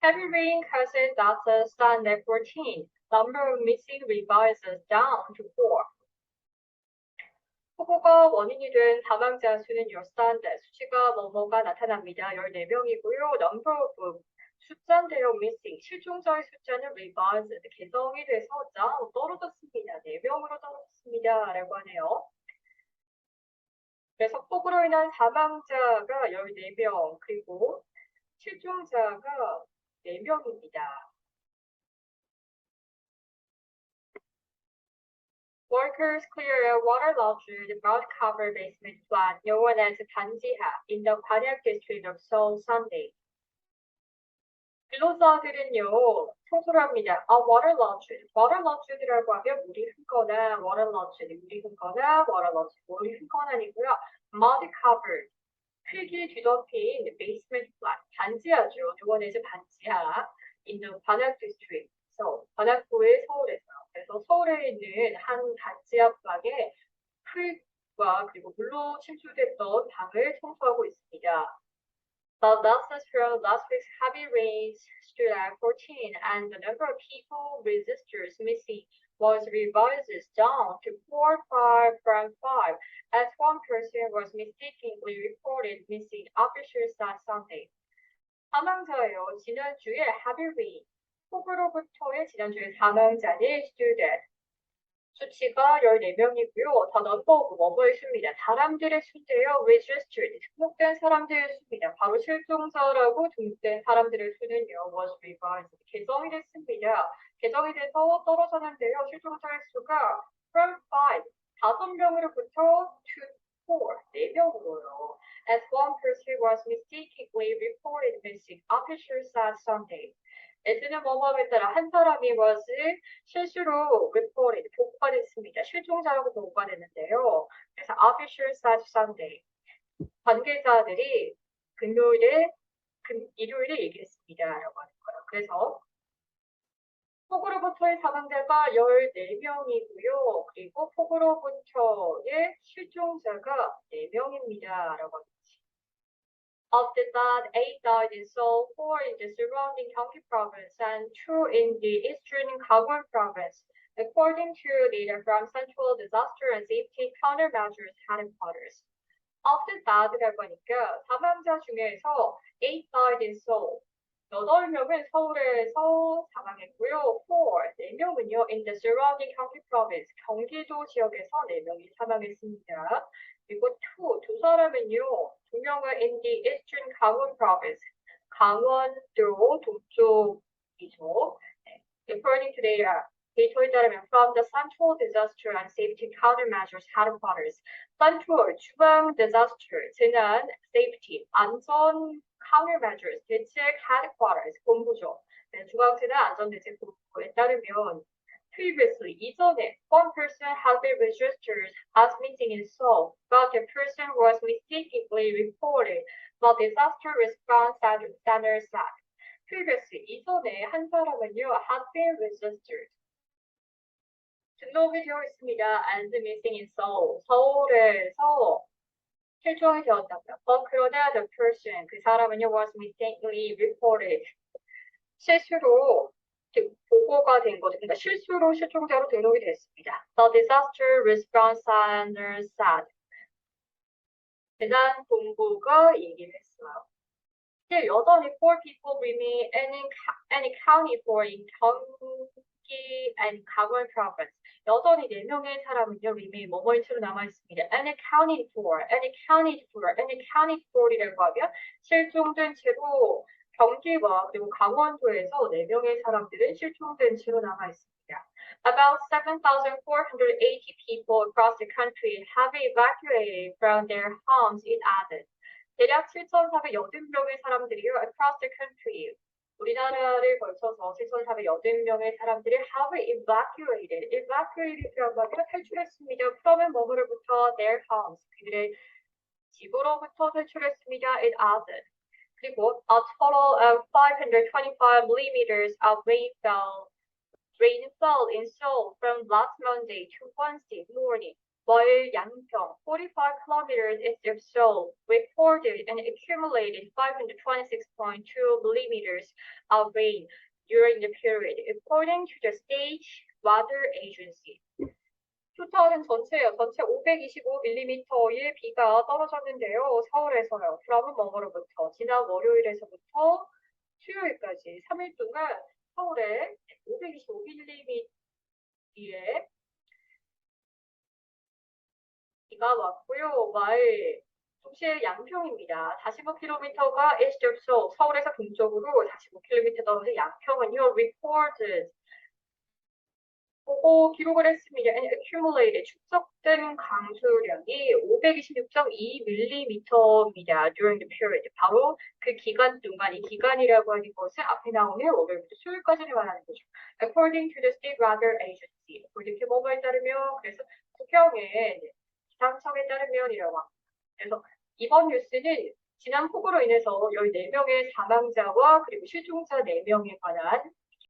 Heavy rain caused Data stand at 14. Number of missing revises down to 4. 폭우가 원인이 된 사망자 수는 열사인데 수치가 뭐뭐가 나타납니다. 14명이고요. Number of 숫자인데요. missing 실종자의 숫자는 revised 개정이 돼서 down 떨어졌습니다. 4명으로 떨어졌습니다. 라고 하네요. 그래서 폭우로 인한 사망자가 14명 그리고 실종자가 4명입니다. Workers clear a waterlogged mud-covered basement flat known as 단지하 in the 관악 district of Seoul Sunday. 근로자들은요, 청소를 합니다. waterlogged라고 하면 물이 흠거나, 물이 흠거나, 물이 흠거나이고요. mud-covered, 흙이 뒤덮인 basement flat, 단지하죠. known as 단지하 in the 관악 district. 관악구의 서울에서. 그래서 서울에 있는 한 단지 앞방에 흙과 그리고 물로 침투됐던 방을 청소하고 있습니다. The losses from last week's heavy rains stood at 14, and the number of people registered missing was revised down to 4 from 5, as one person was mistakenly reported missing, officials said Sunday. 사망자예요. 지난주에 heavy rain. 폭우로부터의 지난주에 사망자는 student. 수치가 14명이고요. 더 넘버 뭐뭐의 수입니다. 사람들의 수인데요. registered, 등록된 사람들의 수입니다. 바로 실종자라고 등록된 사람들의 수는요. was revised, 개정이 됐습니다. 개정이 돼서 떨어졌는데요. 실종자의 수가 from 5명으로부터 to 4명으로요. As one person was mistakenly reported missing, officials said Sunday. S는 뭐뭐에 따라 한 사람이 was 실수로 reported, 보고가 됐습니다. 실종자라고 보고가 됐는데요. 그래서 officials said Sunday. 관계자들이 일요일에 얘기했습니다. 라고 하는 거예요. 그래서 폭우로부터의 사망자가 14명이고요. 그리고 폭우로부터의 실종자가 4명입니다. 라고 합니다. Of the dead, 8 died in Seoul, 4 in the surrounding Gyeonggi province, and 2 in the eastern Gangwon province, according to data from Central Disaster and Safety Countermeasures Headquarters. Of the dead라고 하니까 사망자 중에서 8 died in Seoul, 8명은 서울에서 사망했고요. 4명은요, in the surrounding Gyeonggi province, 경기도 지역에서 4명이 사망했습니다. 그리고 두 사람은요, 2명은 in the eastern Gangwon province, 강원도 동쪽이죠. 네. According to data, 데이터에 따르면 from the Central Disaster and Safety Countermeasures Headquarters, Central 중앙 disaster 재난 safety 안전 countermeasures 대책 headquarters 본부죠. 네, 중앙재난 안전대책 본부에 따르면 previously, 이전에 one person had been registered as missing in Seoul, but the person was mistakenly reported by disaster response center said. Previously, 이전에 한 사람은요, had been registered. 등록이 되어 있습니다. as missing in Seoul. 서울에서 실종이 되었다고요. 그러나 the person, 그 사람은요, was mistakenly reported. 실수로 보고가 된 거죠. 그러니까 실수로 실종자로 등록이 됐습니다. The disaster response center said. 재난 본부가 얘기를 했어요. 여전히 4 people remain unaccounted for in Gyeonggi and Gangwon province. 여전히 4명의 사람은요, remain 뭐뭐인 채로 남아있습니다. unaccounted for이라고 하면 실종된 채로 경기와 그리고 강원도에서 4명의 사람들은 실종된 채로 남아있습니다. About 7,480 people across the country have evacuated from their homes in added. 대략 7,480명의 사람들이요, across the country, 우리나라를 걸쳐서 7,480명의 사람들이 have evacuated라고 하면 탈출했습니다. from은 뭐뭐로부터 their homes, 그들의 집으로부터 탈출했습니다. in added. 그리고 a total of 525 millimeters of rain fell in Seoul from last Monday to Wednesday morning, while 양평, 45 kilometers east of Seoul, recorded an accumulated 526.2 millimeters of rain during the period, according to the State Weather Agency. 토탈은 전체예요. 전체 525mm의 비가 떨어졌는데요. 서울에서요. from 뭐뭐로부터 지난 월요일에서부터 수요일까지 3일 동안 서울에 525mm의 비가 왔고요. 동시에 양평입니다. 45km가 east of Seoul, 서울에서 동쪽으로 45km 떨어진 양평은요. recorded 보고 기록을 했습니다. And accumulated 축적된 강수량이 526.2mm입니다. During the period. 바로 그 기간 동안, 이 기간이라고 하는 것은 앞에 나오는 월요일부터 수요일까지를 말하는 거죠. According to the State Weather Agency. 이렇게 뭐뭐에 따르면, 그래서 국경의 기상청에 따르면이라고 합니다. 그래서 이번 뉴스는 지난 폭우로 인해서 14명의 사망자와 그리고 실종자 4명에 관한